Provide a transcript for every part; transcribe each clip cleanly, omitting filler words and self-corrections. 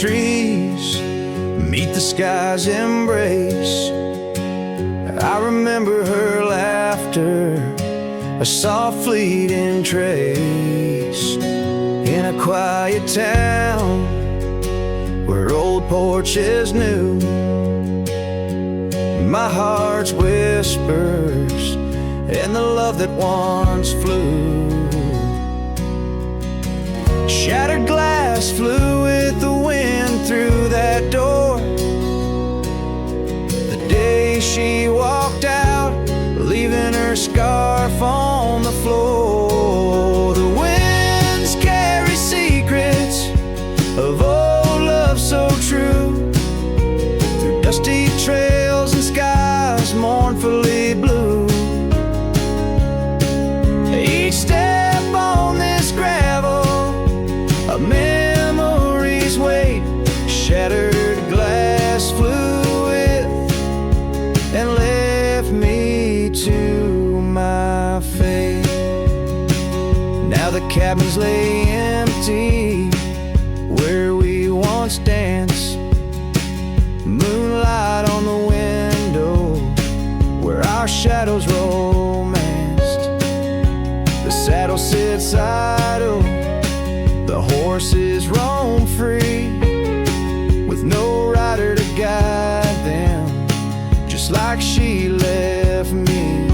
trees meet the sky's embrace. I remember her laughter, a soft fleeting trace, in a quiet town where old porches new. My heart's whispers and the love that once flew. Shattered glass flew with the wind through that door. The day she walked out, leaving her scarf on the floor. The winds carry secrets of old love so true, through dusty trails and skies mournfully blue. Each step on this gravel, a memory's weight. Shattered glass flew with and left me to my fate. Now the cabins lay empty where we once danced. Moonlight on the window where our shadows romanced. The saddle sits idle, the horses roam free, with no rider to guide them, just like she left me.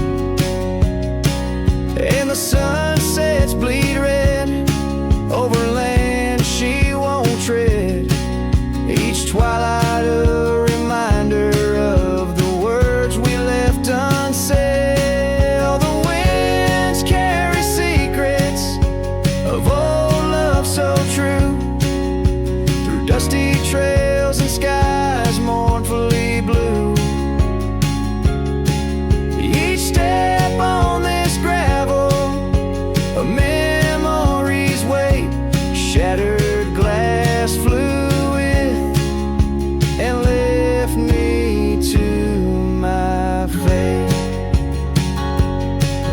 And the sunsets bleed red over land she won't tread. Each twilight a reminder of the words we left unsaid. Oh, the winds carry secrets of old love so true, through dusty trails and skies mournfully blue. Each step on this gravel, a memory's weight. Shattered glass flew with and left me to my fate.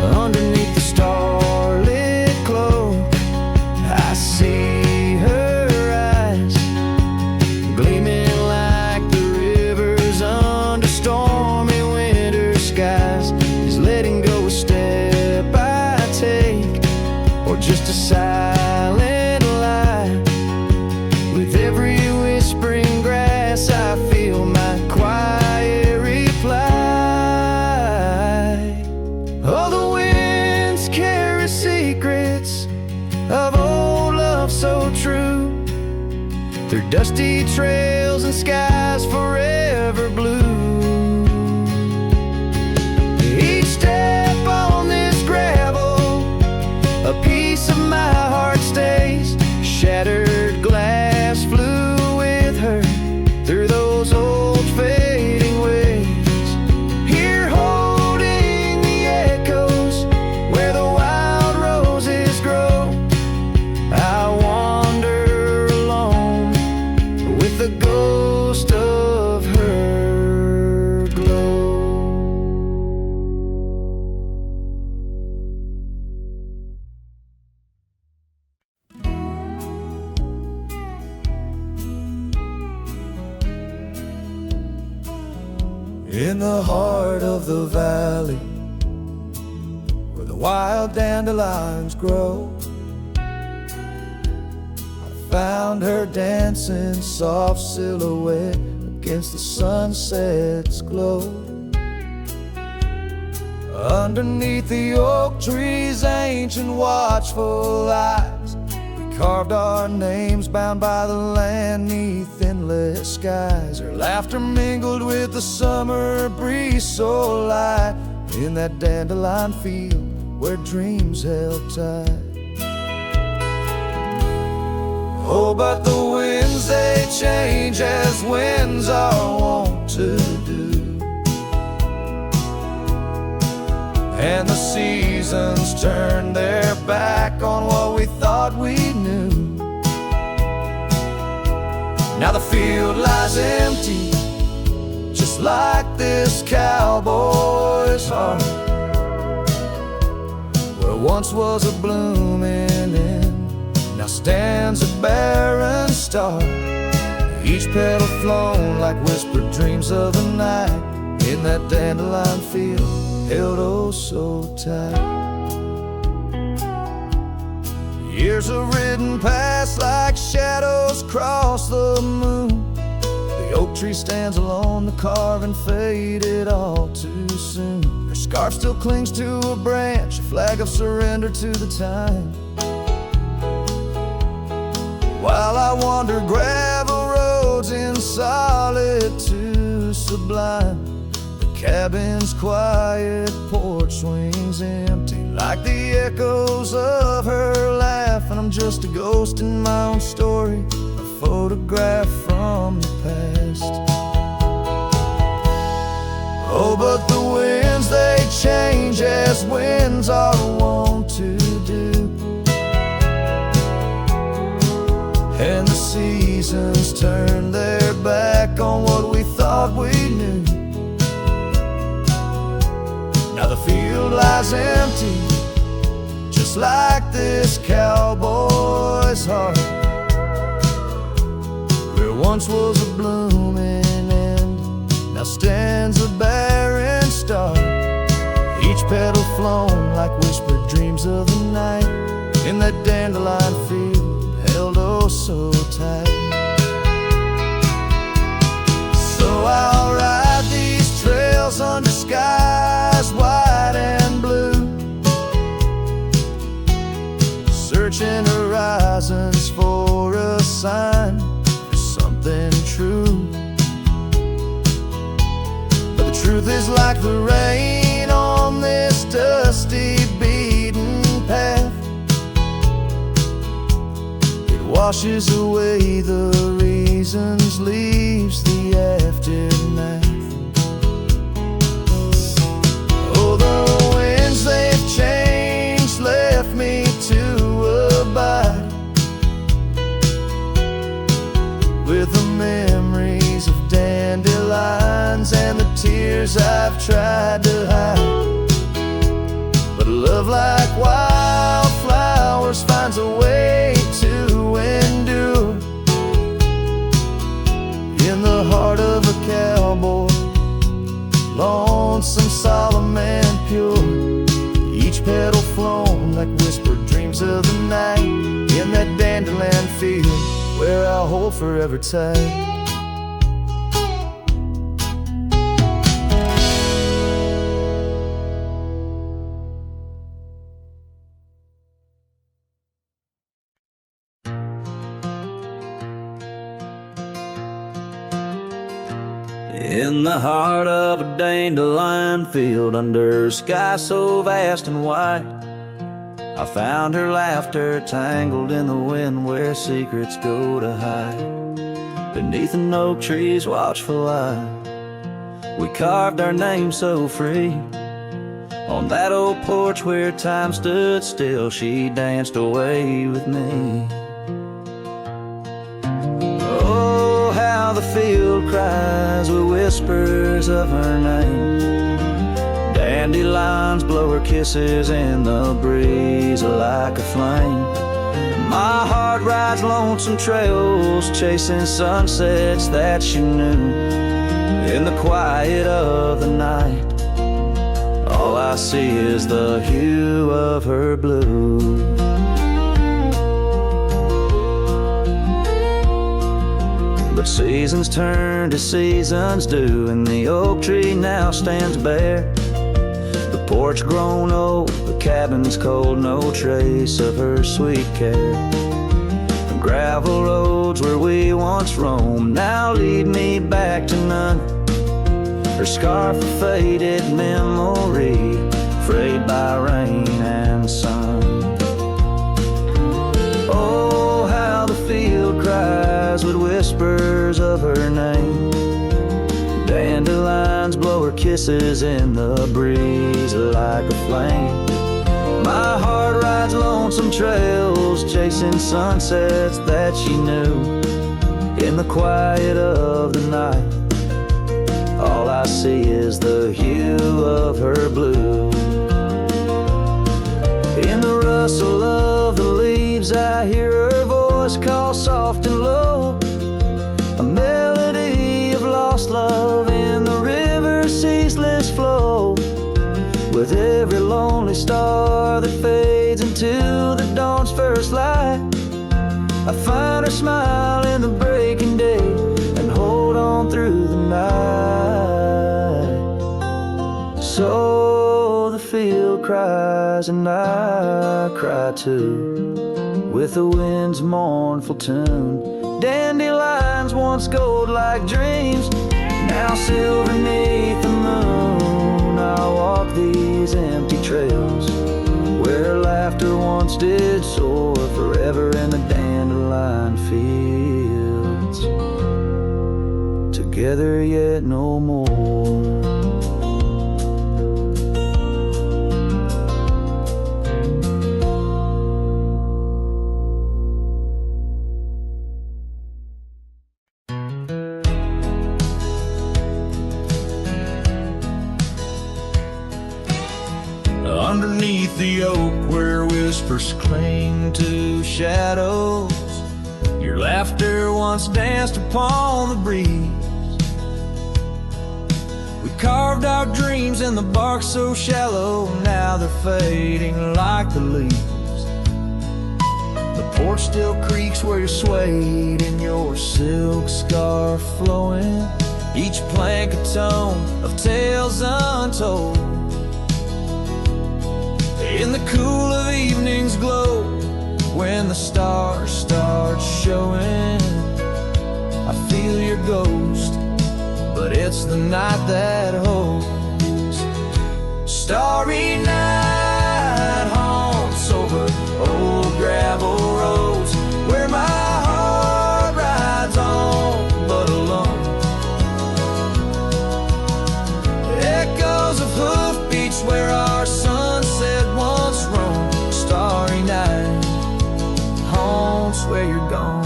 Underneath the starlit cloak, I see her eyes, gleaming like the rivers under stormy winter skies. Is letting go a step I take, or just a silent lie? With every whispering grass I feel my quiet reply. Oh, the winds carry secrets of old love so true, through dusty trails and skies forever blue. Each step on this gravel, a piece of my heart stays. Shattered glass flew with her through those old fading ways. Here holding the echoes where the wild roses grow, I wander alone with the ghost of her glow. In the heart of the valley, where the wild dandelions grow, I found her dancing soft silhouette against the sunset's glow. Underneath the oak tree's ancient watchful eyes, we carved our names bound by the land 'neath endless skies. Her laughter mingled with the summer breeze so light, in that dandelion field where dreams held tight. Oh, but the winds, they change as winds are wont to do, and the seasons turn their back on what we thought we knew. Now the field lies empty, just like this cowboy's heart, where once was a blooming inn, now stands a barren star. each petal flown like whispered dreams of the night, in that dandelion field, held oh so tight. Years have ridden past like shadows cross the moon. The oak tree stands alone, the carving faded all too soon. Her scarf still clings to a branch, a flag of surrender to the time. While I wander gravel roads in solitude sublime, the cabin's quiet porch swings empty like the echoes of her laugh. And I'm just a ghost in my own story, a photograph from the past. Oh, but the winds, they change as winds are wont to do, and the seasons turn their back on what we thought we knew. Now the field lies empty, just like this cowboy's heart. Where once was a blooming end, now stands a barren star. Each petal flown like whispered dreams of the night, in that dandelion field, held oh so tight. So I'll ride these trails under skies white and blue, searching horizons for a sign, for something true. But the truth is like the rain on this dusty beaten path, washes away the reasons, leaves the aftermath. Oh, the winds, they've changed, left me to abide with the memories of dandelions and the tears I've tried to hide. But love, like wildflowers, finds a way to endure. In the heart of a cowboy, lonesome, solemn and pure, each petal flown like whispered dreams of the night, in that dandelion field where I'll hold forever tight. In the heart of a dandelion field, under a sky so vast and white, I found her laughter tangled in the wind where secrets go to hide. Beneath an oak tree's watchful eye, we carved our name so free. On that old porch where time stood still, she danced away with me. Oh, how the field cries with whispers of her name. Dandelions blow her kisses in the breeze like a flame. My heart rides lonesome trails, chasing sunsets that she knew. In the quiet of the night, all I see is the hue of her blue. But seasons turn to seasons do, and the oak tree now stands bare. The porch grown old, the cabin's cold, no trace of her sweet care. The gravel roads where we once roamed now lead me back to none. Her scarf a faded memory, frayed by rain and sun. Oh, how the field cries with whispers of her name. Dandelions blow her kisses in the breeze like a flame. My heart rides lonesome trails, chasing sunsets that she knew. In the quiet of the night, all I see is the hue of her blue. In the rustle of the leaves, I hear her voice call soft and low. every lonely star that fades into the dawn's first light. I find her smile in the breaking day and hold on through the night. So the field cries and I cry too, with the wind's mournful tune. Dandelions once gold like dreams, now silver beneath the moon. I walk these empty trails where laughter once did soar, forever in the dandelion fields, together yet no more. Underneath the oak where whispers cling to shadows, your laughter once danced upon the breeze. We carved our dreams in the bark so shallow, now they're fading like the leaves. The porch still creaks where you swayed in your silk scarf flowing, each plank a tone of tales untold. In the cool of evening's glow, when the stars start showing, I feel your ghost, but it's the night that holds. Starry night haunts over old gravel roads, where my heart rides on but alone. Echoes of hoofbeats where our sunset once roamed. Starry night haunts where you're gone.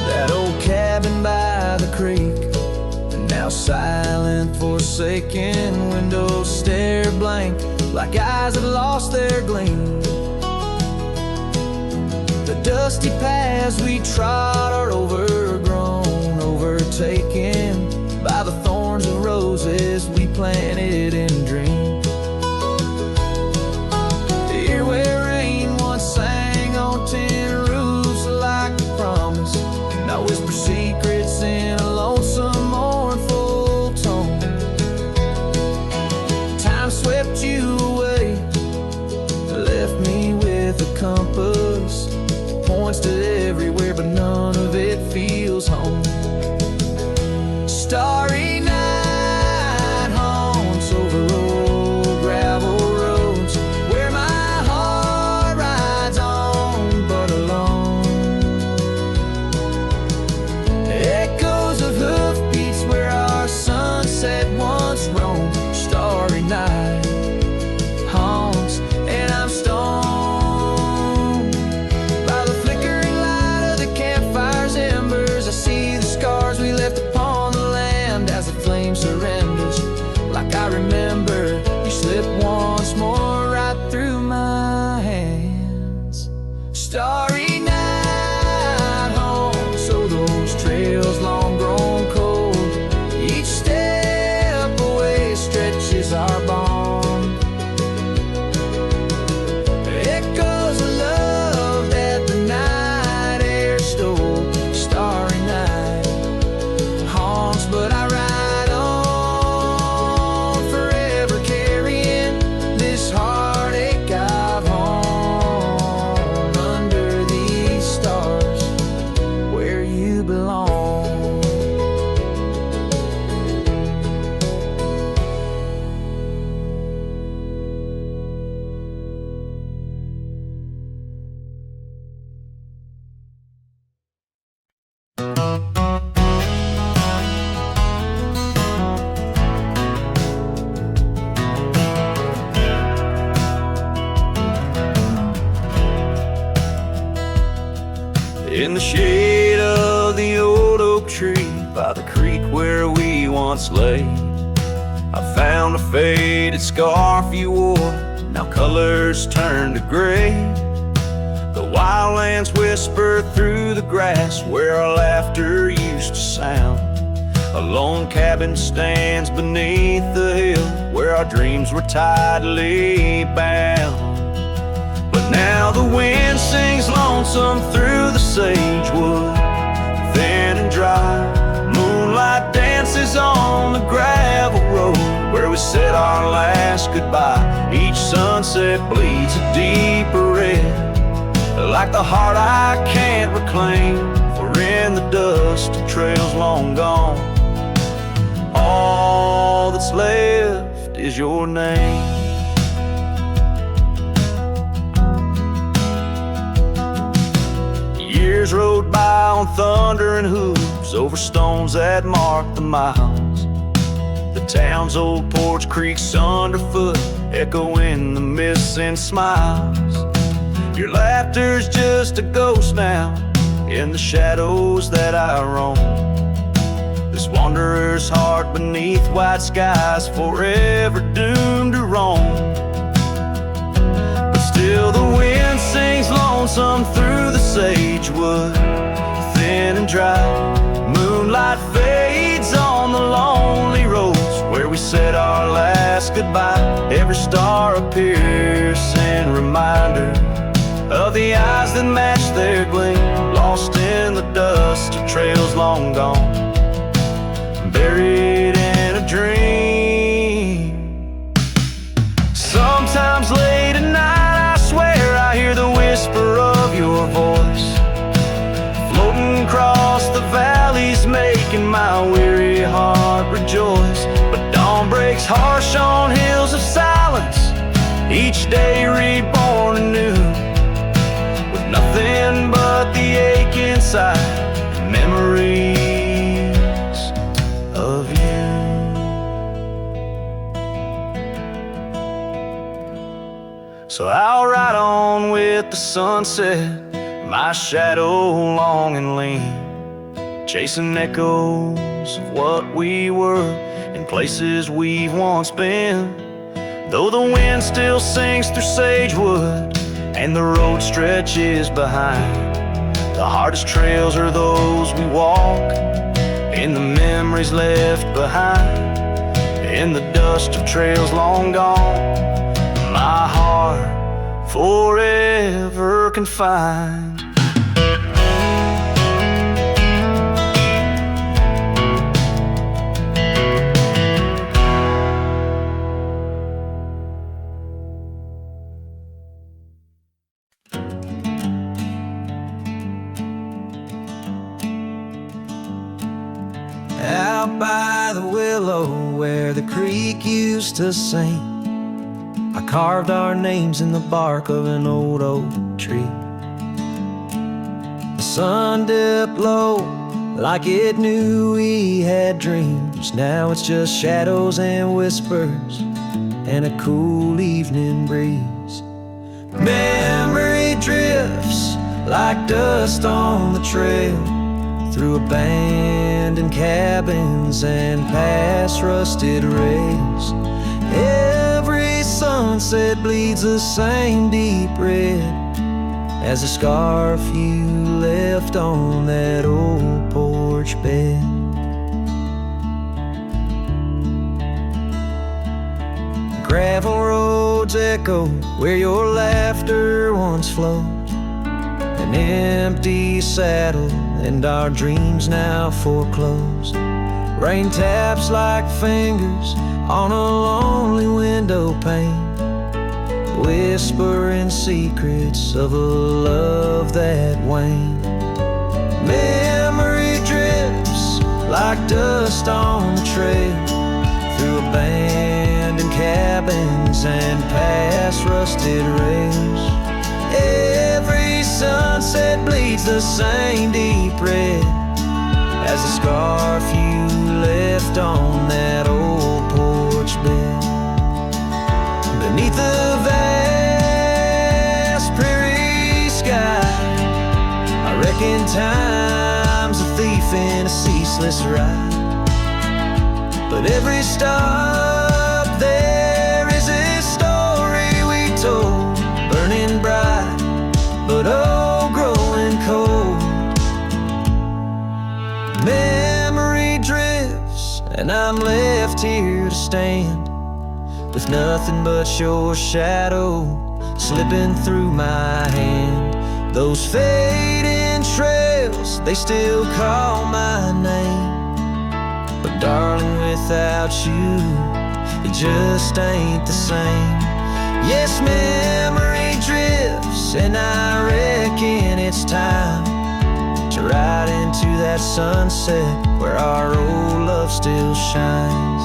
That old cabin by the creek, now silent, forsaken. Windows stare blank like eyes that lost their gleam. The dusty paths we trod are overgrown, overtaken by the thorns and roses we planted in dreams. Here where rain once sang on tin roofs like a promise, now whisper secrets in a lonesome mournful tone. Time swept you away, left me with a compass, points to everywhere but none of it feels home. Starry night haunts over old gravel roads, where my heart rides on but alone. Echoes of hoofbeats where our sunset once roamed. Starry night haunts, and I'm stoned by the flickering light of the campfire's embers. I see the scars we left upon the land as the flame surrenders. Like I remember, you slipped once more right through my hands. Starry night haunts, so those trails long grown cold, each step away stretches our bond. Echoes of love that the night air stole. Starry night haunts, but I ride on, forever carrying this heartache I've hauled under these stars where you belong. In the shade of the old oak tree by the creek where we once lay, I found a faded scarf you wore, now colors turned to gray. The wildlands whisper through the grass where our laughter used to sound. A lone cabin stands beneath the hill where our dreams were tightly bound. But now the wind sings lonesome through the sagewood, thin and dry. Moonlight dances on the gravel road where we said our last goodbye. Each sunset bleeds a deeper red, like the heart I can't reclaim, for in the dust of trails long gone, all that's left is your name. Years rode by on thunder and hooves over stones that marked the miles. The town's old porch creaks underfoot, echoing the missing smiles. Your laughter's just a ghost now in the shadows that I roam. This wanderer's heart beneath white skies, forever doomed to roam. But still the wind sings lonesome through the sagewood, thin and dry. Moonlight fades on the lonely roads where we said our last goodbye. Every star a piercing reminder of the eyes that match their gleam, lost in the dust of trails long gone, buried in a dream. Sometimes late at night I swear I hear the whisper of your voice, floating across the valleys, making my weary heart rejoice. But dawn breaks harsh on hills of silence, each day reborn anew, with nothing but the ache inside, memories of you. So I'll ride on with the sunset, my shadow long and lean, chasing echoes of what we were in places we've once been. Though the wind still sings through sagewood and the road stretches behind, the hardest trails are those we walk in the memories left behind, in the dust of trails long gone, my heart forever confined. Out by the willow where the creek used to sing, I carved our names in the bark of an old oak tree. The sun dipped low like it knew we had dreams. Now it's just shadows and whispers and a cool evening breeze. Memory drifts like dust on the trail, through abandoned cabins and past rusted rails. Every sunset bleeds the same deep red as the scarf you left on that old porch bed. Gravel roads echo where your laughter once flowed, an empty saddle and our dreams now foreclosed. Rain taps like fingers on a lonely window pane, whispering secrets of a love that waned. Memory drifts like dust on the trail, through abandoned cabins and past rusted rails. Every sunset bleeds the same deep red as the scarf you left on that old porch bed. Beneath the vast prairie sky, I reckon time's a thief in a ceaseless ride. But every stop there is a story we told, burning bright but oh, growing cold. Memory drifts and I'm left here to stand, with nothing but your shadow slipping through my hand. Those fading trails, they still call my name, but darling, without you, it just ain't the same. Yes, memory drifts, and I reckon it's time to ride into that sunset where our old love still shines.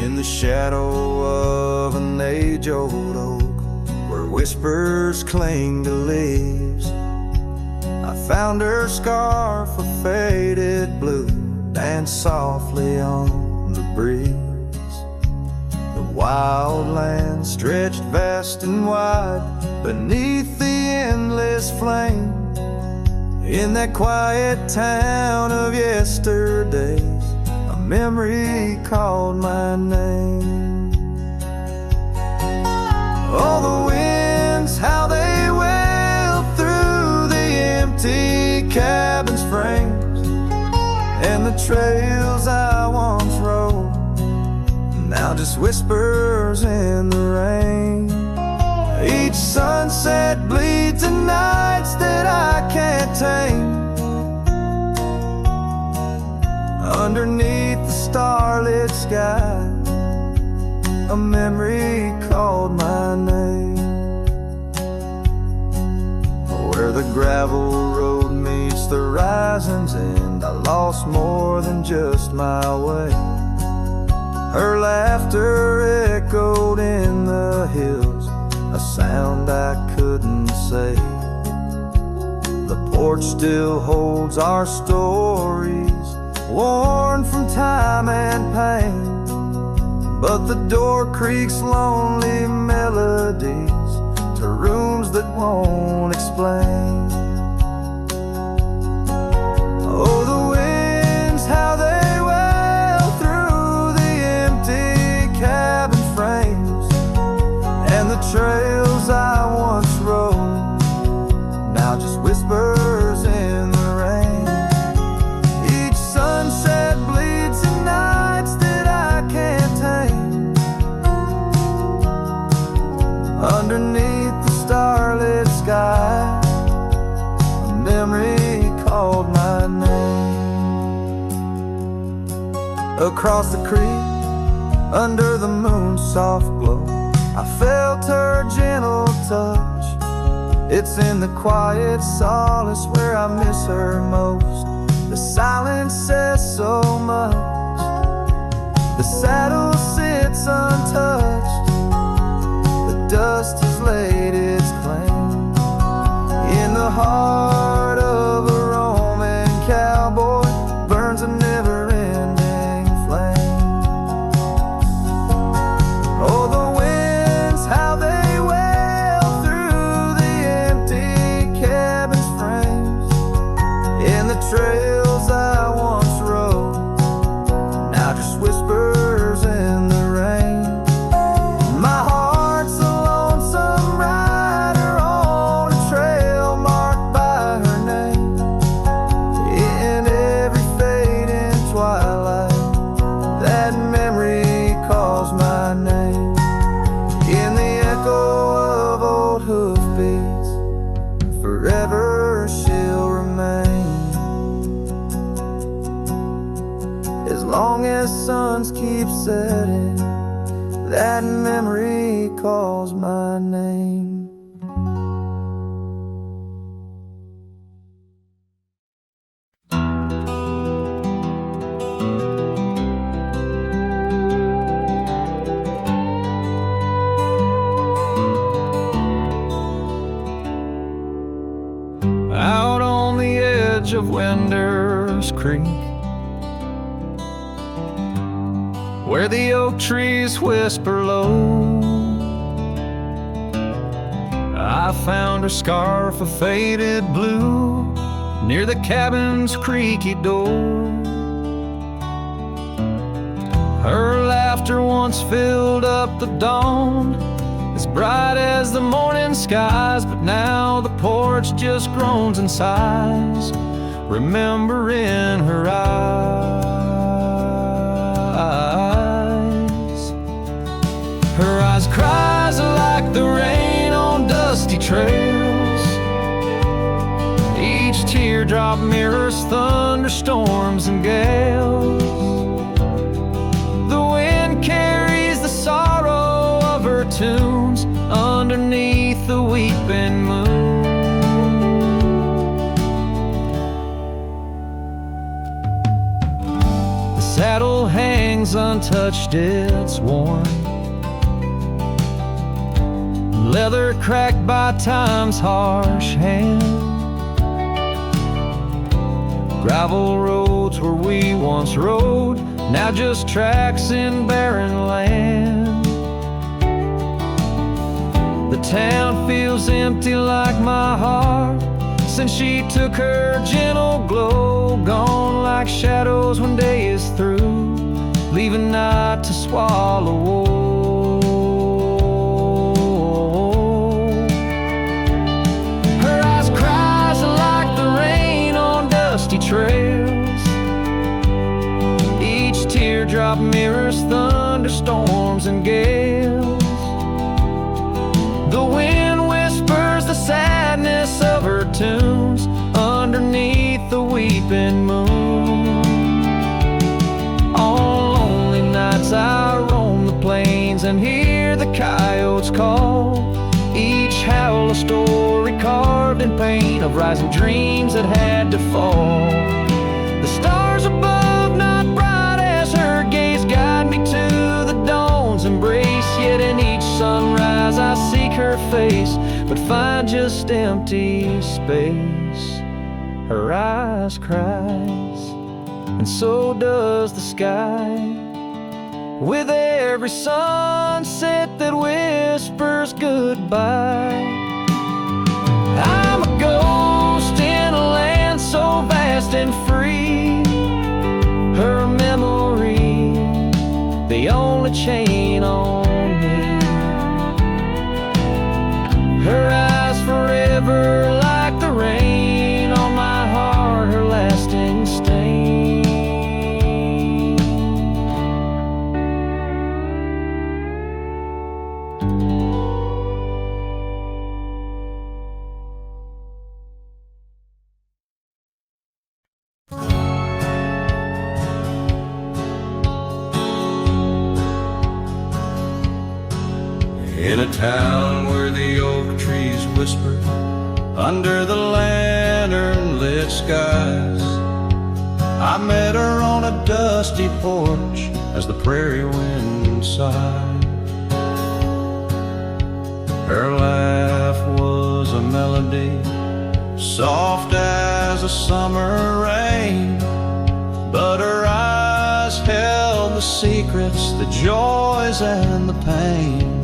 In the shadow of an age-old oak, where whispers cling to leaves, I found her scarf of faded blue dance softly on the breeze. The wild land stretched vast and wide beneath the endless flame. In that quiet town of yesterdays, a memory called my name. Oh, the winds, how they wail through the empty cabin's frames, and the trails I once rode, now just whispers in the rain. Each sunset bleeds in nights that I can't tame. Underneath the starlit sky, a memory called my name. Where the gravel road meets the horizon's end, I lost more than just my way. Her laughter echoed in the hills, a sound I couldn't say. The porch still holds our stories, worn from time and pain, but the door creaks lonely melodies to rooms that won't explain. Oh, the winds, how they wail through the empty cabin frames, and the trails I once rode, now just whispers in the rain. Each sunset bleeds in nights that I can't tame. Underneath the starlit sky, a memory called my name. Across the creek, under the moon's soft glow, I felt her gentle touch. It's in the quiet solace where I miss her most. The silence says so much. The saddle sits untouched. The dust has laid its claim. In the heart of a Roman cowboy burns a never-ending flame. Oh, the winds, how they wail through the empty cabin's frames, and the trails I once rode, now just whispers in the rain. My heart's a lonesome rider on a trail marked by her name. In every fading twilight, that memory calls my name. In the echo of old hoofbeats, forever she'll remain. As long as suns keep setting, that memory calls my name. Out on the edge of Winder's Creek, where the oak trees whisper low, I found her scarf of faded blue near the cabin's creaky door. Her laughter once filled up the dawn, as bright as the morning skies, but now the porch just groans and sighs, remembering her eyes. Her eyes cries like the rain on dusty trails. Each teardrop mirrors thunderstorms and gales. The wind carries the sorrow of her tunes underneath the weeping moon. The saddle hangs untouched, it's worn, leather cracked by time's harsh hand. Gravel roads where we once rode, now just tracks in barren land. The town feels empty like my heart, since she took her gentle glow. Gone like shadows when day is through, leaving night to swallow woe. Her eyes cries like the rain on dusty trails. Each teardrop mirrors thunderstorms and gales. The wind whispers the sadness of her tunes underneath the weeping moon. On lonely nights I roam the plains and hear the coyotes call, each howl a story carved in paint of rising dreams that had to fall. The stars above not bright as her gaze guide me to the dawn's embrace, yet in each sunrise I seek her face, but find just empty space. Her eyes cries, and so does the sky, with every sunset that whispers goodbye. I'm a ghost in a land so vast and free, her memory the only chain on me. Her eyes forever like the rain on my heart, her lasting stain. In a town where the oak trees whisper under the lantern-lit skies, I met her on a dusty porch as the prairie wind sighed. Her laugh was a melody, soft as a summer rain, but her eyes held the secrets, the joys and the pain.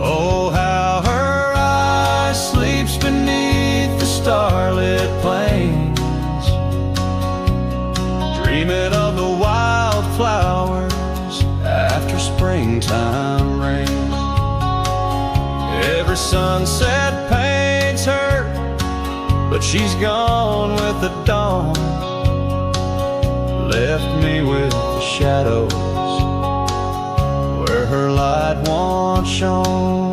Oh, how her eye sleeps beneath the starlit plains, dreaming of the wildflowers after springtime rain. Every sunset paints her, but she's gone with the dawn, left me with the shadows where her light once shone.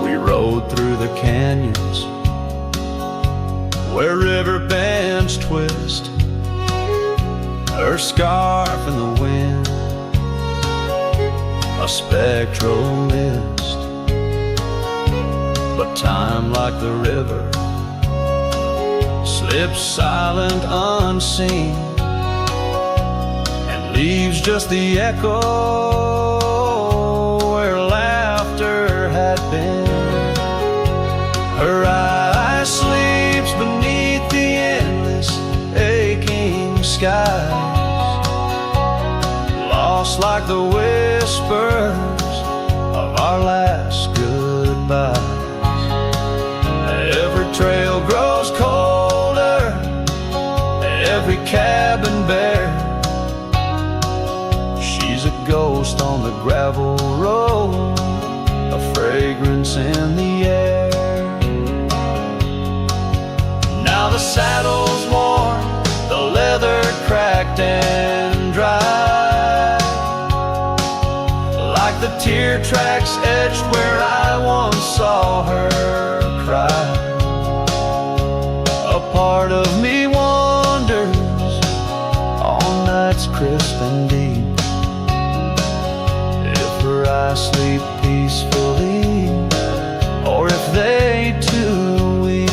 We rode through the canyons where river bends twist, her scarf in the wind, a spectral mist. But time, like the river, slips silent unseen, leaves just the echo where laughter had been. Her eye sleeps beneath the endless aching skies, lost like the whispers of our last goodbyes. gravel road, a fragrance in the air. Now the saddle's worn, the leather cracked and dry, like the tear tracks etched where I once saw her cry. A part of me wonders on nights crisp and deep if her eyes sleep peacefully, or if they too weep.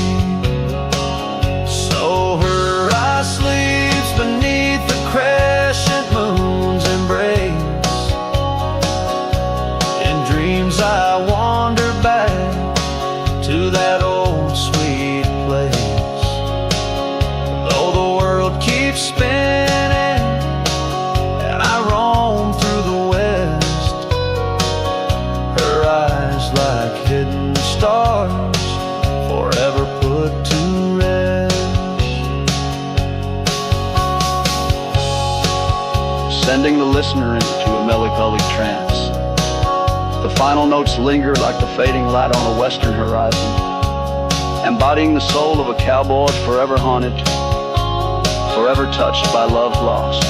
So her eye sleeps beneath the crescent moon's embrace. In dreams I wander back to that old sweet place. Though the world keeps spinning and I roam through the west, her eyes like hidden stars forever put to rest. Sending the listener into a melancholy trance. The final notes linger like the fading light on a western horizon, embodying the soul of a cowboy forever haunted, forever touched by love lost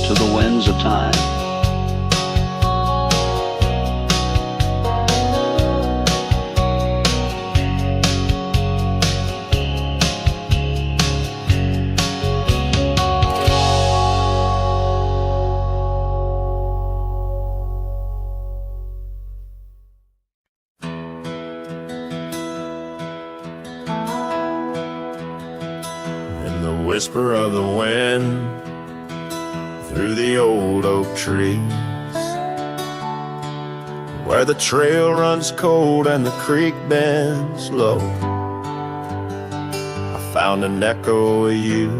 to the winds of time. Whisper of the wind through the old oak trees, where the trail runs cold and the creek bends low, I found an echo of you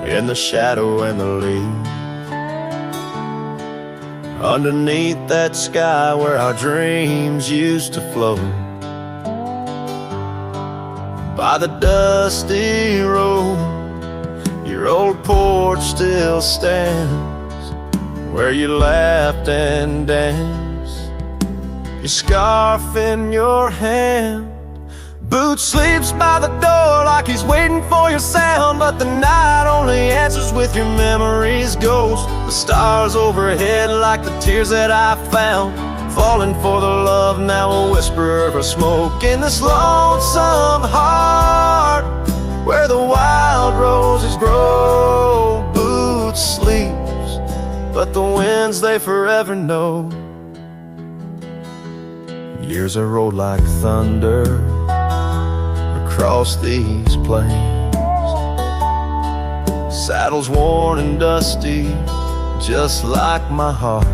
in the shadow and the leaves, underneath that sky where our dreams used to float. By the dusty road, your old porch still stands, where you laughed and danced, your scarf in your hand. Boots sleeps by the door like he's waiting for your sound, but the night only answers with your memory's ghost. The stars overhead like the tears that I found, falling for the love, now a whisper of smoke in this lonesome heart, where the wild roses grow. Boots sleeps, but the winds they forever know. Years are rolled like thunder across these plains, saddles worn and dusty, just like my heart.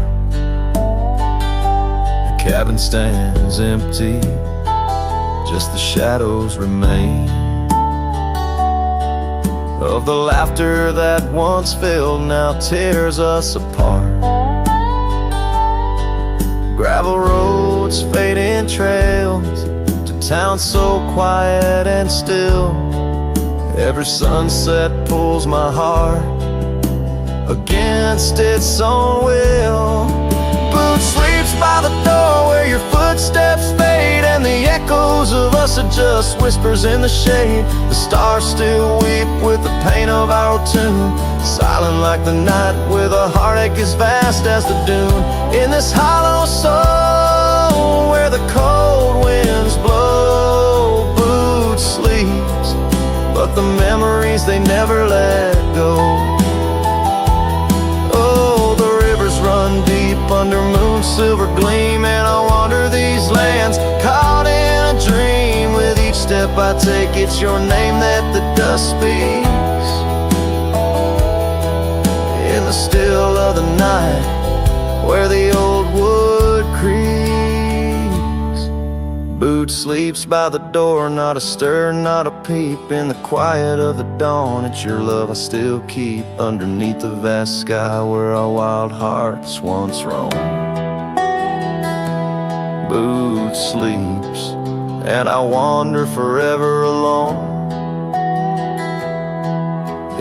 Cabin stands empty, just the shadows remain of the laughter that once filled, now tears us apart. Gravel roads, fading trails, to towns so quiet and still. Every sunset pulls my heart against its own will. Boots sleeps by the door where your footsteps fade, and the echoes of us are just whispers in the shade. The stars still weep with the pain of our tune, silent like the night with a heartache as vast as the dune. In this hollow soul where the cold winds blow, Boots sleeps, but the memories they never let go. Run deep under moon's silver gleam, and I wander these lands caught in a dream. With each step I take, it's your name that the dust speaks in the still of the night, where the old wood creaks. Boots sleeps by the door, not a stir, not a peep. In the quiet of the dawn, it's your love I still keep, underneath the vast sky where our wild hearts once roamed. Boots sleeps, and I wander forever alone,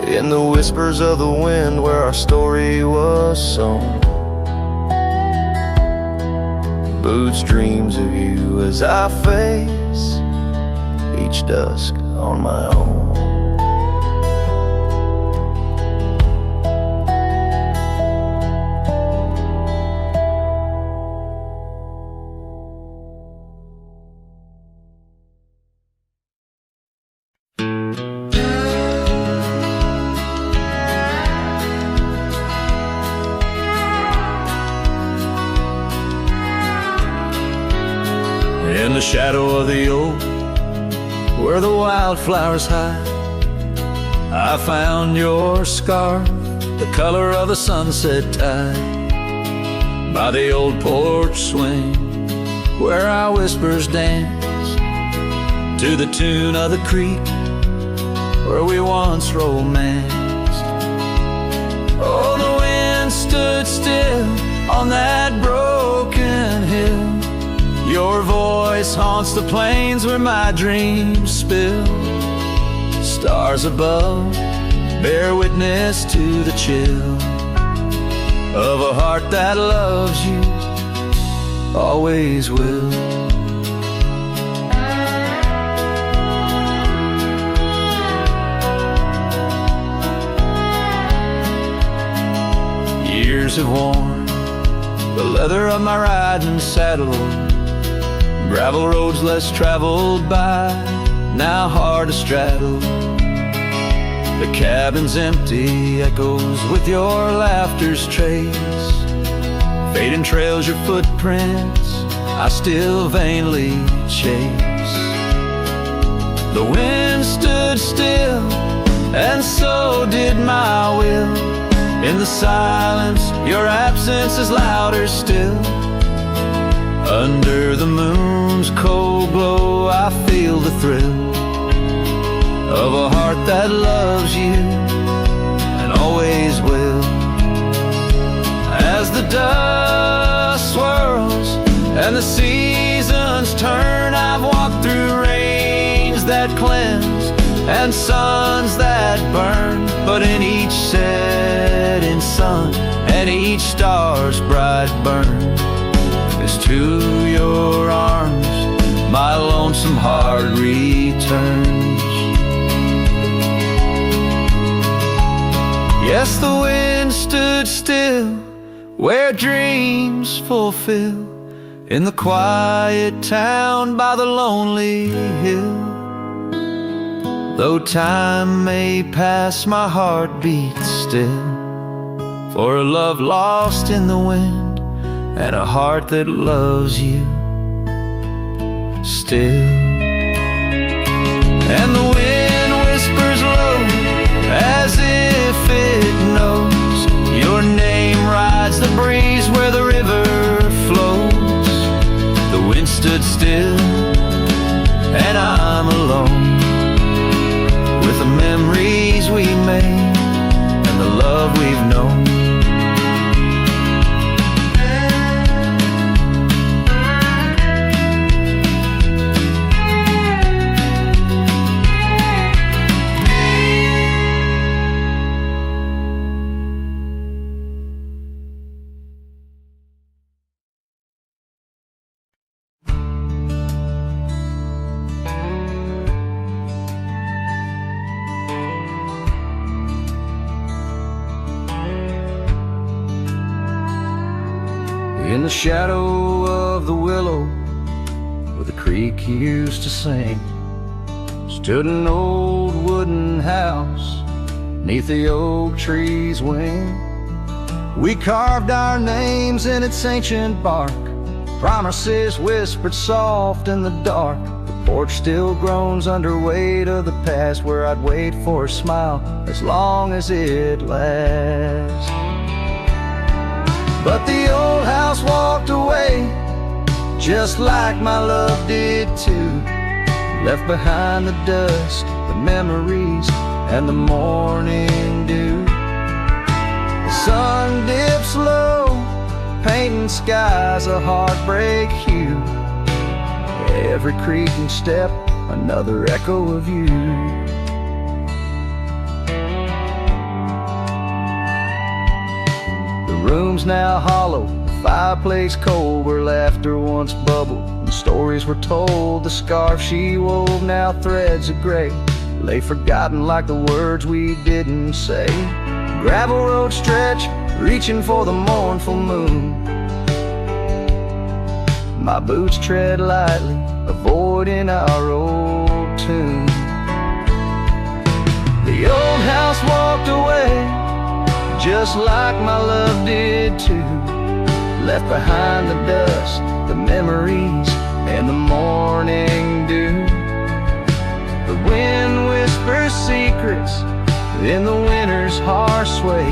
in the whispers of the wind where our story was sown. boots dreams of you as I face each dusk on my own. In the shadow of the oak, where the wildflowers hide, I found your scarf, the color of a sunset tide. By the old porch swing, where our whispers dance, to the tune of the creek, where we once romanced. Oh, the wind stood still on that broken hill. Your voice haunts the plains where my dreams spill. Stars above bear witness to the chill of a heart that loves you, always will. Years have worn the leather of my riding saddle, gravel roads less traveled by, now hard to straddle. The cabin's empty, echoes with your laughter's trace. Fading trails, your footprints, I still vainly chase. The wind stood still, and so did my will. In the silence, your absence is louder still. Under the moon's cold glow, I feel the thrill of a heart that loves you and always will. As the dust swirls and the seasons turn, I've walked through rains that cleanse and suns that burn, but in each setting sun and each star's bright burn, to your arms my lonesome heart returns. Yes, the wind stood still where dreams fulfill, in the quiet town by the lonely hill. Though time may pass, my heart beats still, for a love lost in the wind and a heart that loves you still. And the wind whispers low as if it knows your name rides the breeze where the river flows. The wind stood still and I'm alone with the memories we made and the love we've known. In the shadow of the willow where the creek used to sing, stood an old wooden house 'neath the oak tree's wing. We carved our names in its ancient bark, promises whispered soft in the dark. The porch still groans under weight of the past, where I'd wait for a smile as long as it lasts. But the old house walked away, just like my love did too. Left behind the dust, the memories, and the morning dew. The sun dips low, painting skies a heartbreak hue. Every creaking step, another echo of you. The room's now hollow, the fireplace cold where laughter once bubbled and stories were told. The scarf she wove now threads of gray lay forgotten like the words we didn't say. Gravel road stretch, reaching for the mournful moon. My boots tread lightly, avoiding our old tune. The old house walked away, just like my love did too. Left behind the dust, the memories, and the morning dew. The wind whispers secrets in the winter's harsh sway,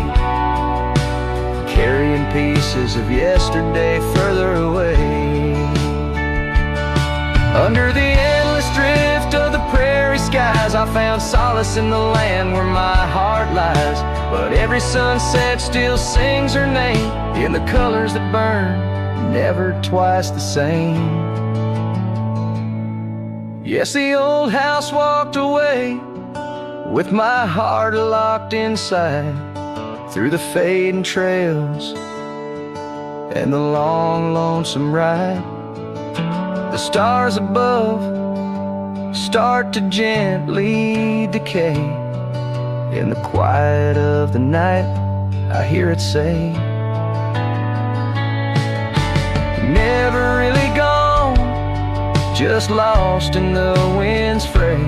carrying pieces of yesterday further away. Under the endless drift of the prairie skies, I found solace in the land where my heart lies. But every sunset still sings her name in the colors that burn, never twice the same. Yes, the old house walked away with my heart locked inside, through the fading trails and the long, lonesome ride. The stars above start to gently decay. In the quiet of the night, I hear it say, never really gone, just lost in the wind's fray.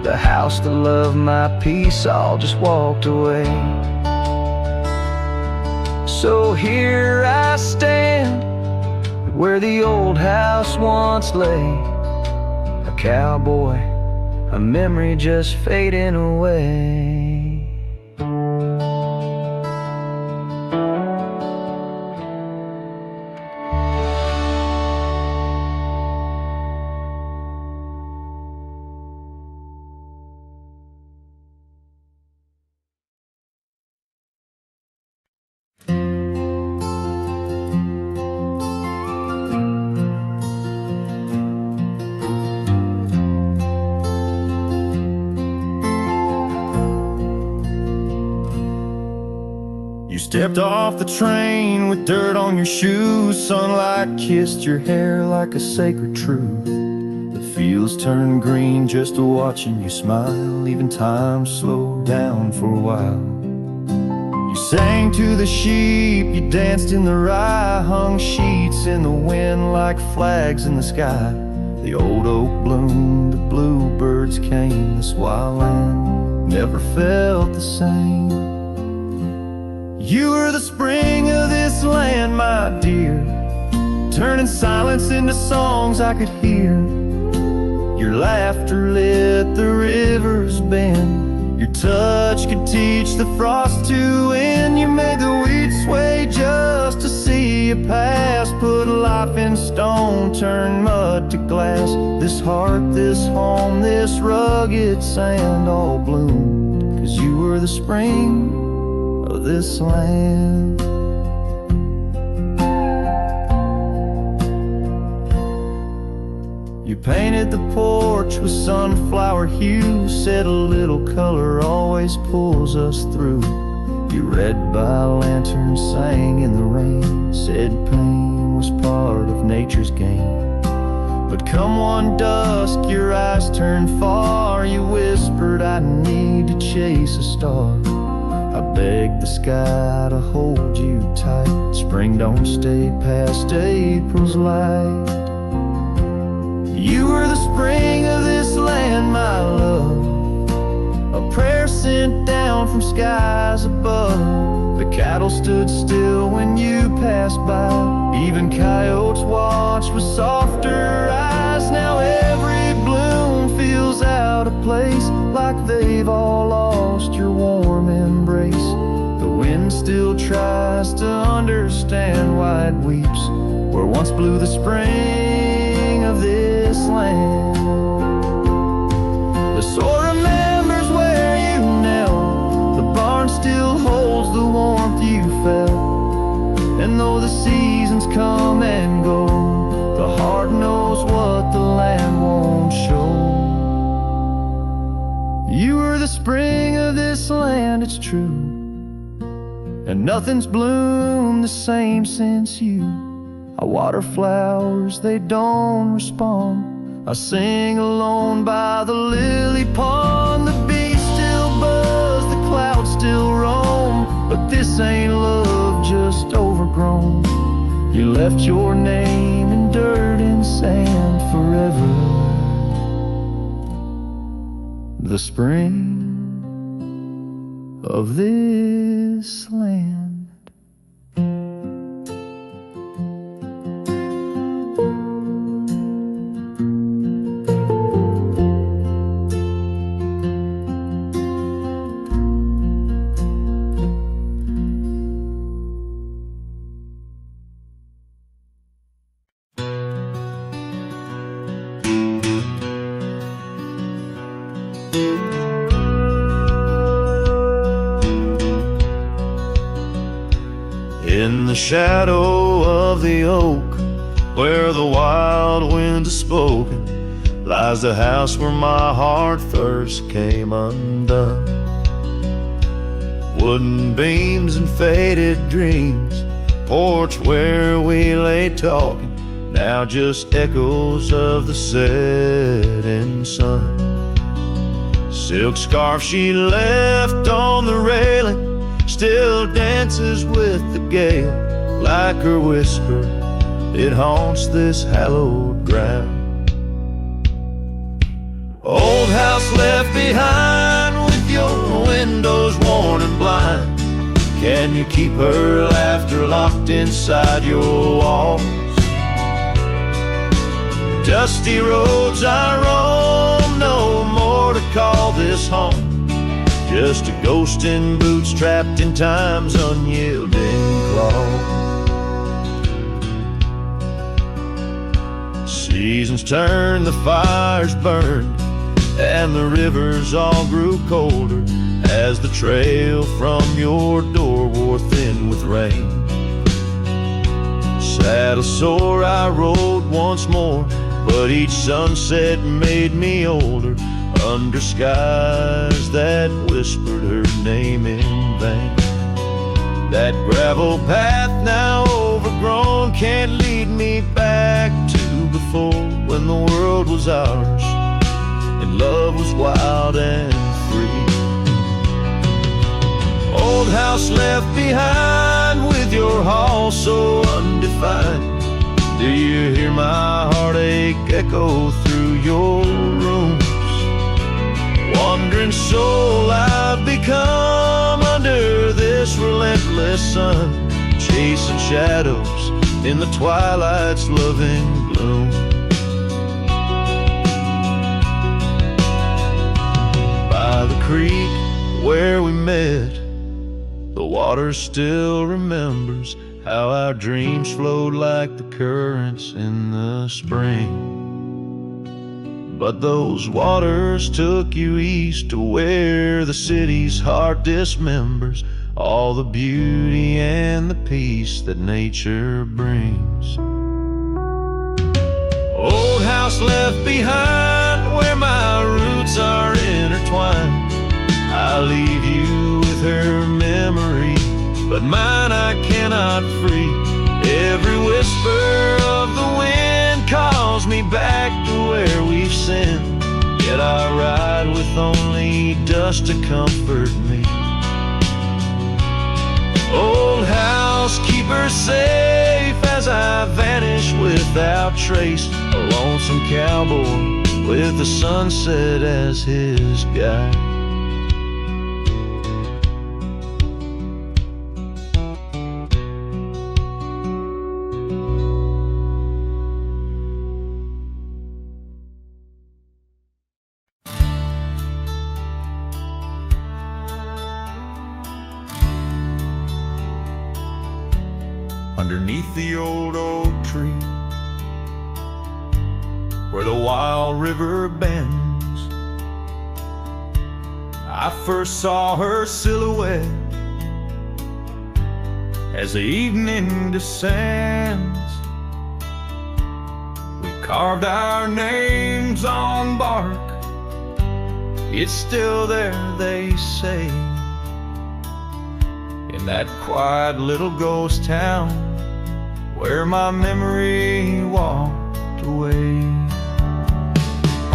The house that loved my peace all just walked away. So here I stand, where the old house once lay, a cowboy, a memory just fading away. You stepped off the train with dirt on your shoes. Sunlight kissed your hair like a sacred truth. The fields turned green just watching you smile. Even time slowed down for a while. You sang to the sheep, you danced in the rye, hung sheets in the wind like flags in the sky. The old oak bloomed, the bluebirds came. This wild land never felt the same. You were the spring of this land, my dear, turning silence into songs I could hear. Your laughter lit the river's bend. Your touch could teach the frost to end. You made the weeds sway just to see you pass. Put life in stone, turn mud to glass. This heart, this home, this rugged sand all bloomed 'cause you were the spring of this land. You painted the porch with sunflower hue, said a little color always pulls us through. You read by lanterns, sang in the rain, said pain was part of nature's game. But come one dusk, your eyes turned far. You whispered, I need to chase a star. I begged the sky to hold you tight. Spring don't stay past April's light. You were the spring of this land, my love, a prayer sent down from skies above. The cattle stood still when you passed by. Even coyotes watched with softer eyes. Now every bloom feels out of place, like they've all lost your warm embrace. The wind still tries to understand why it weeps where once blew the spring of this land. The soil remembers where you knelt. The barn still holds the warmth you felt. And though the seasons come and go, the heart knows what the land won't show. You were the spring of this land, it's true. and nothing's bloomed the same since you. I water flowers, they don't respond. I sing alone by the lily pond. The bees still buzz, the clouds still roam, but this ain't love, just overgrown. You left your name in dirt and sand forever. The spring of this land. In the shadow of the oak, where the wild wind has spoken, lies the house where my heart first came undone. Wooden beams and faded dreams, porch where we lay talking, now just echoes of the setting sun. Silk scarf she left on the railing still dances with the gale. Like her whisper, it haunts this hallowed ground. Old house left behind with your windows worn and blind. Can you keep her laughter locked inside your walls? Dusty roads I roam, no more to call this home. Just a ghost in boots trapped in time's unyielding claw. Seasons turned, the fires burned, and the rivers all grew colder as the trail from your door wore thin with rain. Saddle sore I rode once more, but each sunset made me older, under skies that whispered her name in vain. That gravel path now overgrown can't lead me back to before, when the world was ours and love was wild and free. Old house left behind with your hall so undefined. Do you hear my heartache echo through your rooms? Wandering soul I've become under this relentless sun, chasing shadows in the twilight's loving gloom. By the creek where we met, the water still remembers how our dreams flowed like the currents in the spring. But those waters took you east to where the city's heart dismembers all the beauty and the peace that nature brings. Old house left behind where my roots are intertwined. I leave you with her memory, but mine I cannot free. Every whisper of the wind calls me back to where we've sinned, yet I ride with only dust to comfort me. Old house, keep her safe as I vanish without trace, a lonesome cowboy with the sunset as his guide. Underneath the old oak tree, where the wild river bends, I first saw her silhouette as the evening descends. We carved our names on bark, it's still there, they say, in that quiet little ghost town where my memory walked away.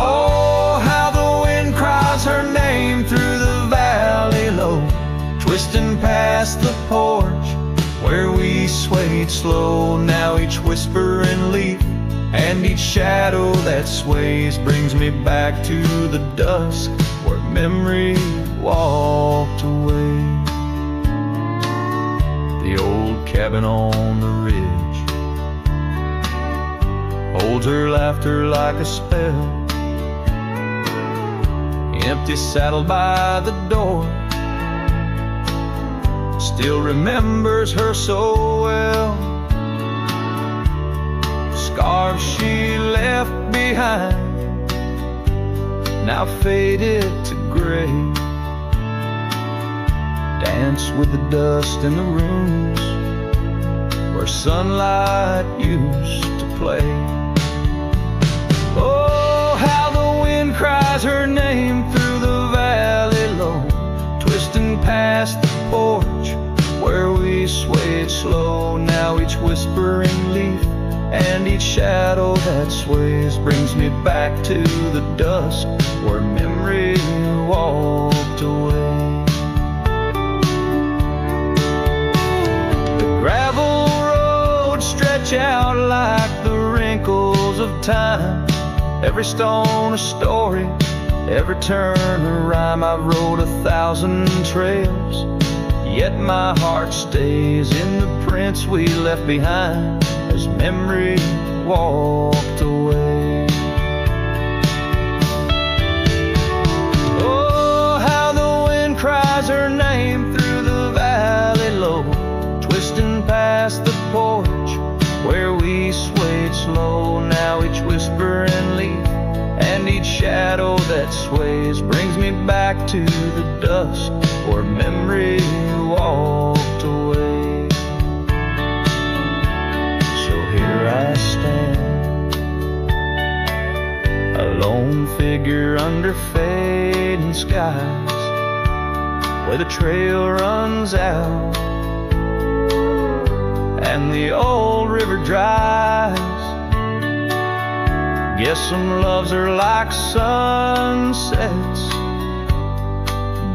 Oh, how the wind cries her name through the valley low, twisting past the porch where we swayed slow. Now each whispering leaf and each shadow that sways brings me back to the dusk where memory walked away. The old cabin on the ridge holds her laughter like a spell. Empty saddle by the door still remembers her so well. Scarves she left behind now faded to gray, dance with the dust in the rooms where sunlight used to play. Oh, how the wind cries her name through the valley low, twisting past the porch where we swayed slow. Now each whispering leaf and each shadow that sways brings me back to the dusk where memory walked away. The gravel roads stretch out like the wrinkles of time, every stone a story, every turn a rhyme. I've rode 1,000 trails, yet my heart stays in the prints we left behind as memory walked away. Oh, how the wind cries her name through the valley low, twisting past the porch where we swayed slow. Now each whispering leaf and each shadow that sways brings me back to the dusk where memory walked away. So here I stand, a lone figure under fading skies, where the trail runs out and the old river dries. Guess some loves are like sunsets,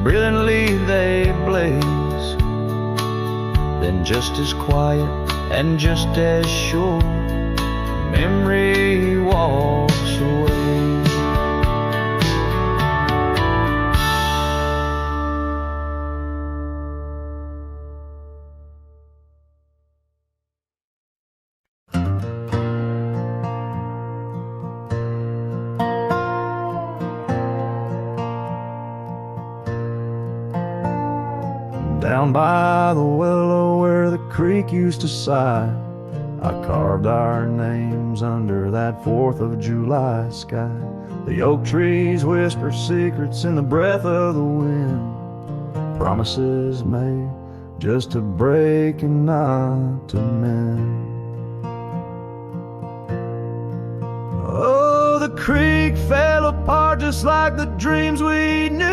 brilliantly they blaze, then just as quiet and just as sure, memory walks away. Down by the willow where the creek used to sigh, I carved our names under that 4th of July sky. The oak trees whisper secrets in the breath of the wind, promises made just to break and not to mend. Oh, the creek fell apart just like the dreams we knew.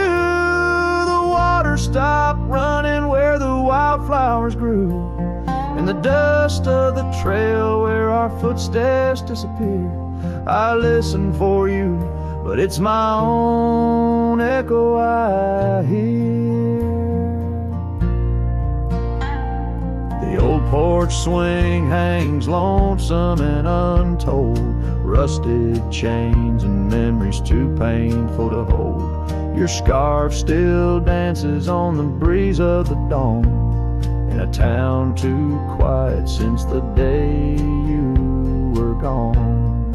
The water stopped running where the wildflowers grew, in the dust of the trail where our footsteps disappear. I listen for you, but it's my own echo I hear. The old porch swing hangs lonesome and untold, rusted chains and memories too painful to hold. Your scarf still dances on the breeze of the dawn, in a town too quiet since the day you were gone.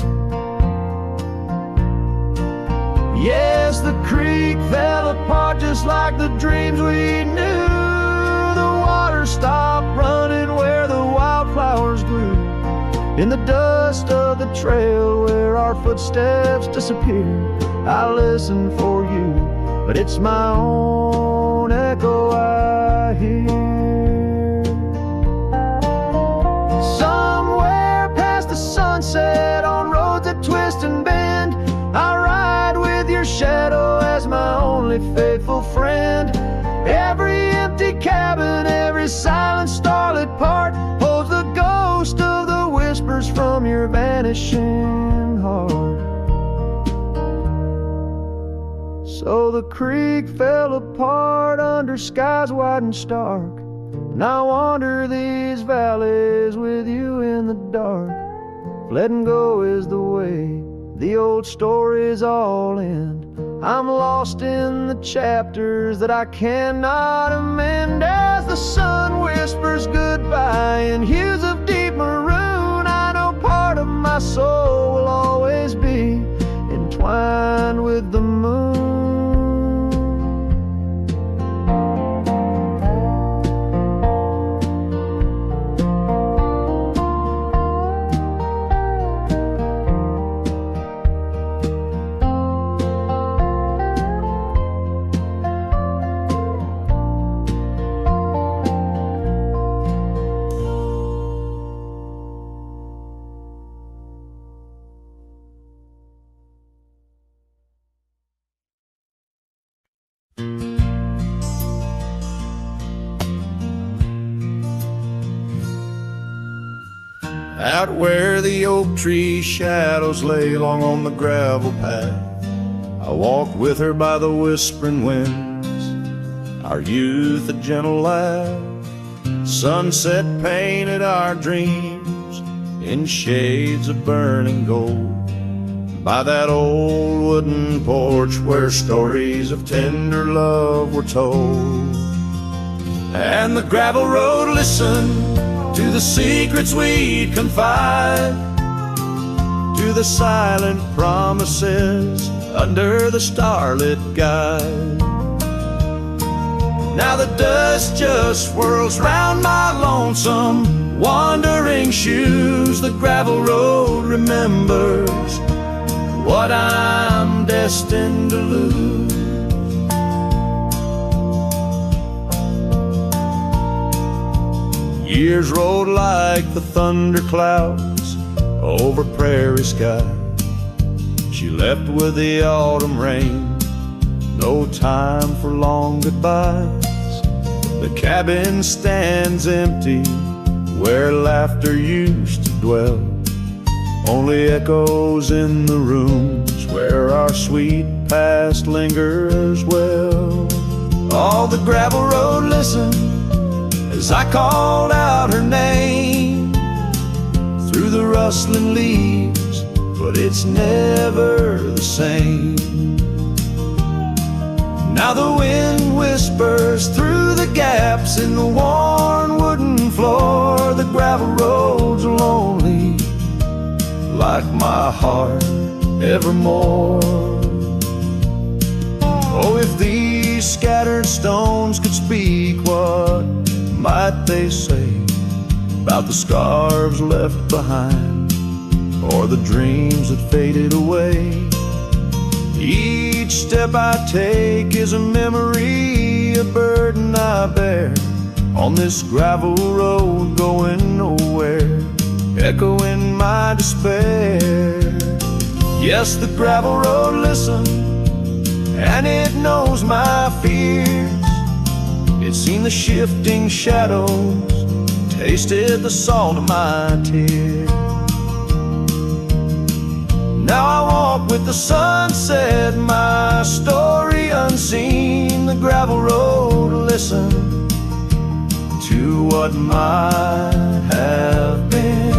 Yes, the creek fell apart just like the dreams we knew. The water stopped running where the wildflowers grew, in the dust of the trail where our footsteps disappear. I listen for you, but it's my own echo I hear. Somewhere past the sunset, on roads that twist and bend, I ride with your shadow as my only faithful friend. Every empty cabin, every So the creek fell apart under skies wide and stark, and I wander these valleys with you in the dark. Letting go is the way the old stories all end. I'm lost in the chapters that I cannot amend. As the sun whispers goodbye in hues of deep maroon, I know part of my soul will always be entwined with the moon. Out where the oak tree shadows lay long on the gravel path, I walked with her by the whispering winds, our youth a gentle laugh. Sunset painted our dreams in shades of burning gold, by that old wooden porch where stories of tender love were told. And the gravel road listened to the secrets we'd confide, to the silent promises under the starlit guide. Now the dust just swirls round my lonesome wandering shoes. The gravel road remembers what I'm destined to lose. Years rolled like the thunder clouds over prairie sky. She left with the autumn rain, no time for long goodbyes. The cabin stands empty where laughter used to dwell, only echoes in the rooms where our sweet past lingers well. All the gravel road listened as I called out her name through the rustling leaves, but it's never the same. Now the wind whispers through the gaps in the worn wooden floor. The gravel road's lonely, like my heart evermore. Oh, if these scattered stones could speak, what might they say about the scars left behind, or the dreams that faded away? Each step I take is a memory, a burden I bear on this gravel road going nowhere, echoing my despair. Yes, the gravel road listens, and it knows my fears. It's seen the shifting shadows, tasted the salt of my tears. Now I walk with the sunset, my story unseen. The gravel road listen to what might have been.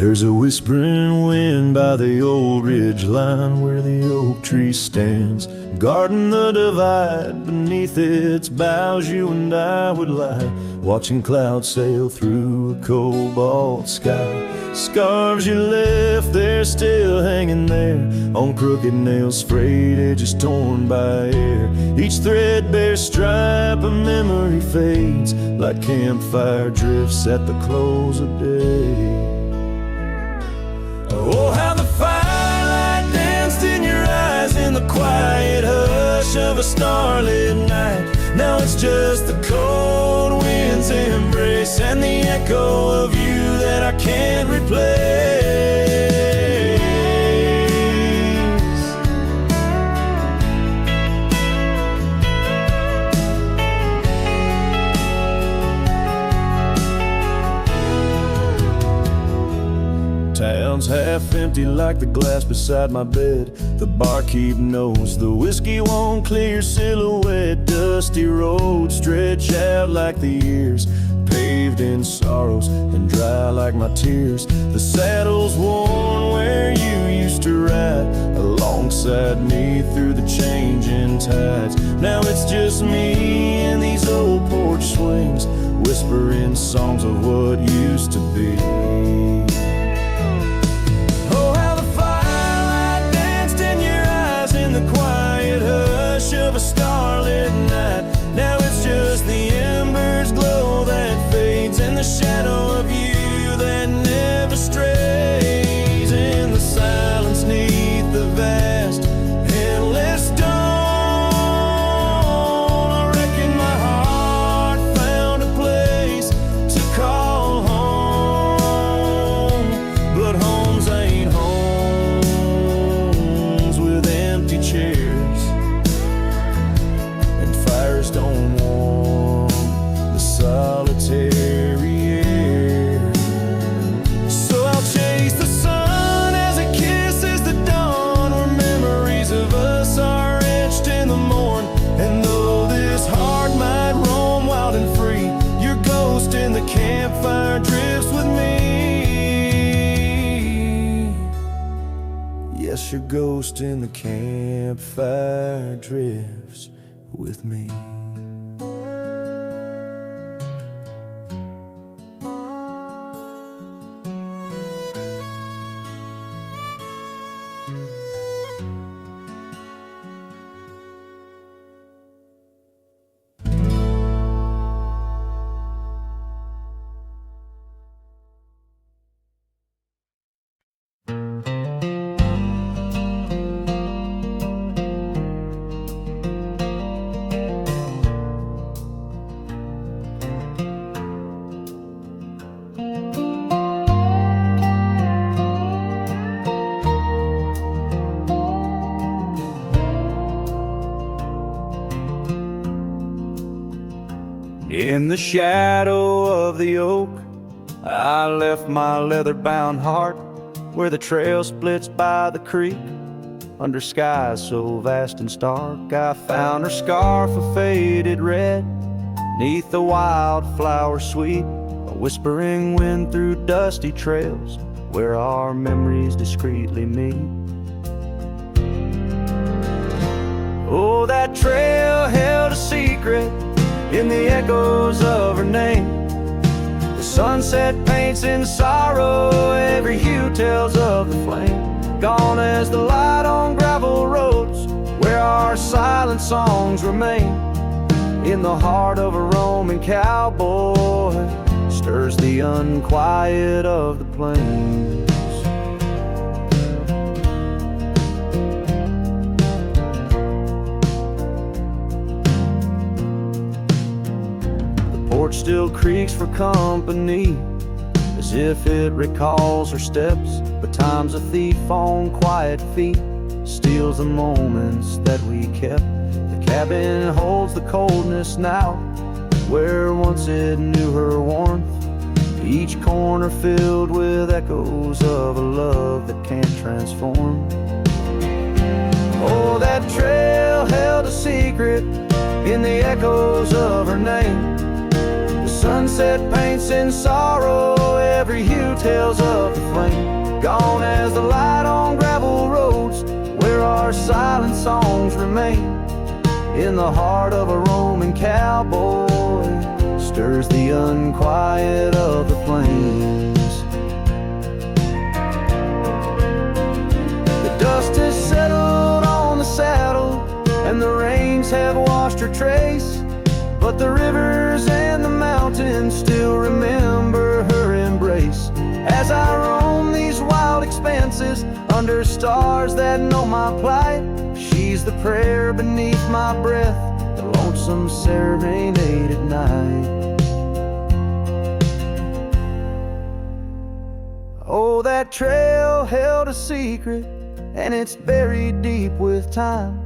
There's a whispering wind by the old ridge line where the oak tree stands, guarding the divide. Beneath its boughs you and I would lie, watching clouds sail through a cobalt sky. Scarves you left there still hanging there, on crooked nails, frayed edges torn by air. Each threadbare stripe of memory fades like campfire drifts at the close of day. Oh, how the firelight danced in your eyes in the quiet hush of a starlit night. Now it's just the cold wind's embrace and the echo of you that I can't replace. Town's half empty like the glass beside my bed. The barkeep knows the whiskey won't clear your silhouette. Dusty roads stretch out like the years, paved in sorrows and dry like my tears. The saddle's worn where you used to ride alongside me through the changing tides. Now it's just me and these old porch swings, whispering songs of what used to be. The quiet hush of a starlit night. Now it's just the embers glow that fades, and the shadow of you that never strays. In the silence neath the vast endless dawn, I reckon my heart found a place to call home. But homes ain't homes with empty chairs, and fires don't warm the solitary air. So I'll chase the sun as it kisses the dawn, where memories of us are etched in the morn. And though this heart might roam wild and free, your ghost in the campfire drifts with me. Yes, your ghost in the campfire drifts with me. In the shadow of the oak, I left my leather-bound heart where the trail splits by the creek. Under skies so vast and stark, I found her scarf of faded red. Neath the wildflower sweet, a whispering wind through dusty trails where our memories discreetly meet. Oh, that trail held a secret in the echoes of her name. The sunset paints in sorrow, every hue tells of the flame. Gone as the light on gravel roads where our silent songs remain. In the heart of a roaming cowboy stirs the unquiet of the plains. Porch still creaks for company, as if it recalls her steps. But time's a thief on quiet feet, steals the moments that we kept. The cabin holds the coldness now, where once it knew her warmth. Each corner filled with echoes of a love that can't transform. Oh, that trail held a secret in the echoes of her name. sunset paints in sorrow, every hue tells of the flame. Gone as the light on gravel roads, where our silent songs remain. In the heart of a Roman cowboy stirs the unquiet of the plains. The dust has settled on the saddle, and the rains have washed her trace, but the rivers and the mountains still remember her embrace. As I roam these wild expanses, under stars that know my plight, she's the prayer beneath my breath, the lonesome serenade at night. Oh, that trail held a secret, and it's buried deep with time.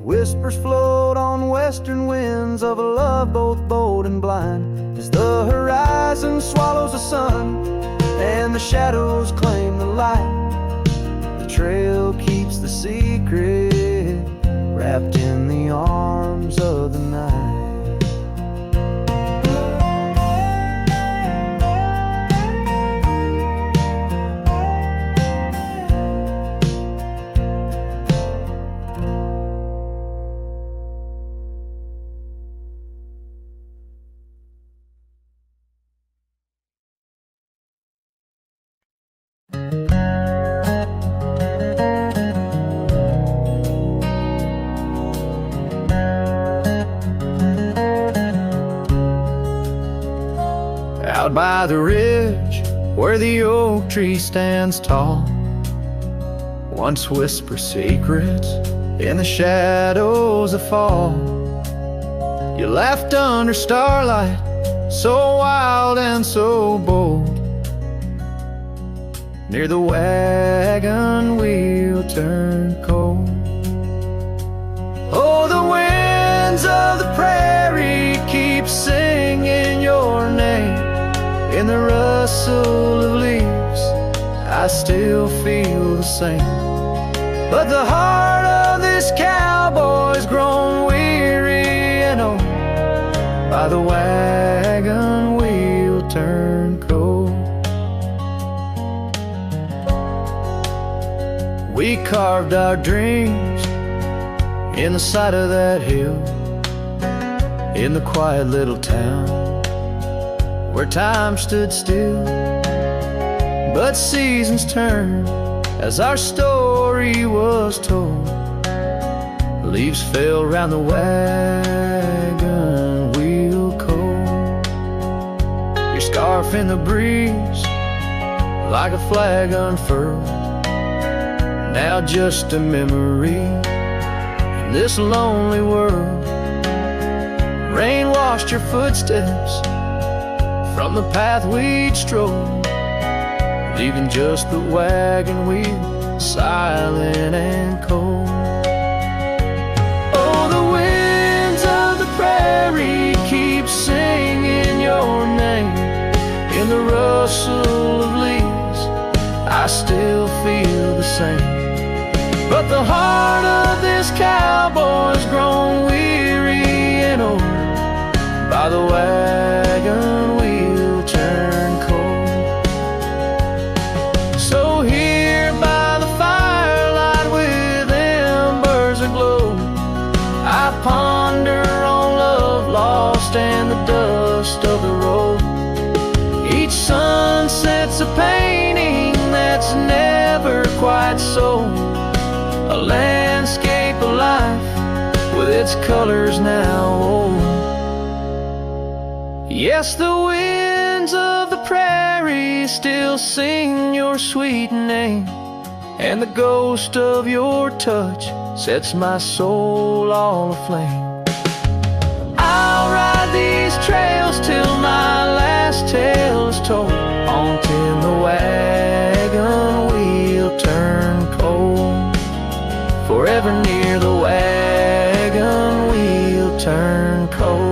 Whispers float on western winds of a love both bold and blind, as the horizon swallows the sun and the shadows claim the light. The trail keeps the secret wrapped in the arms of the night. Out by the ridge where the oak tree stands tall, once whisper secrets in the shadows of fall. You laughed under starlight, so wild and so bold. Near the wagon wheel turned cold. Oh, the winds of the prairie keep singing your name. In the rustle of leaves, I still feel the same. But the heart of this cowboy's grown weary and old, by the wagon wheel turned cold. We carved our dreams in the side of that hill, in the quiet little town where time stood still. But seasons turned as our story was told. Leaves fell round the wagon wheel cold. Your scarf in the breeze, like a flag unfurled, now just a memory in this lonely world. Rain washed your footsteps from the path we'd strolled, leaving just the wagon wheel silent and cold. Oh, the winds of the prairie keep singing your name. In the rustle of leaves, I still feel the same. But the heart of this cowboy's grown weary and old, by the wagon wheel turned cold. So here by the firelight with embers aglow, I ponder on love lost and the dust of the road. Each sunset's a painting that's never quite sold, a landscape of life with its colors now old. Yes, the winds of the prairie still sing your sweet name, and the ghost of your touch sets my soul all aflame. I'll ride these trails till my last tale is told, haunting the wagon wheel turned cold. Forever near the wagon wheel turned cold.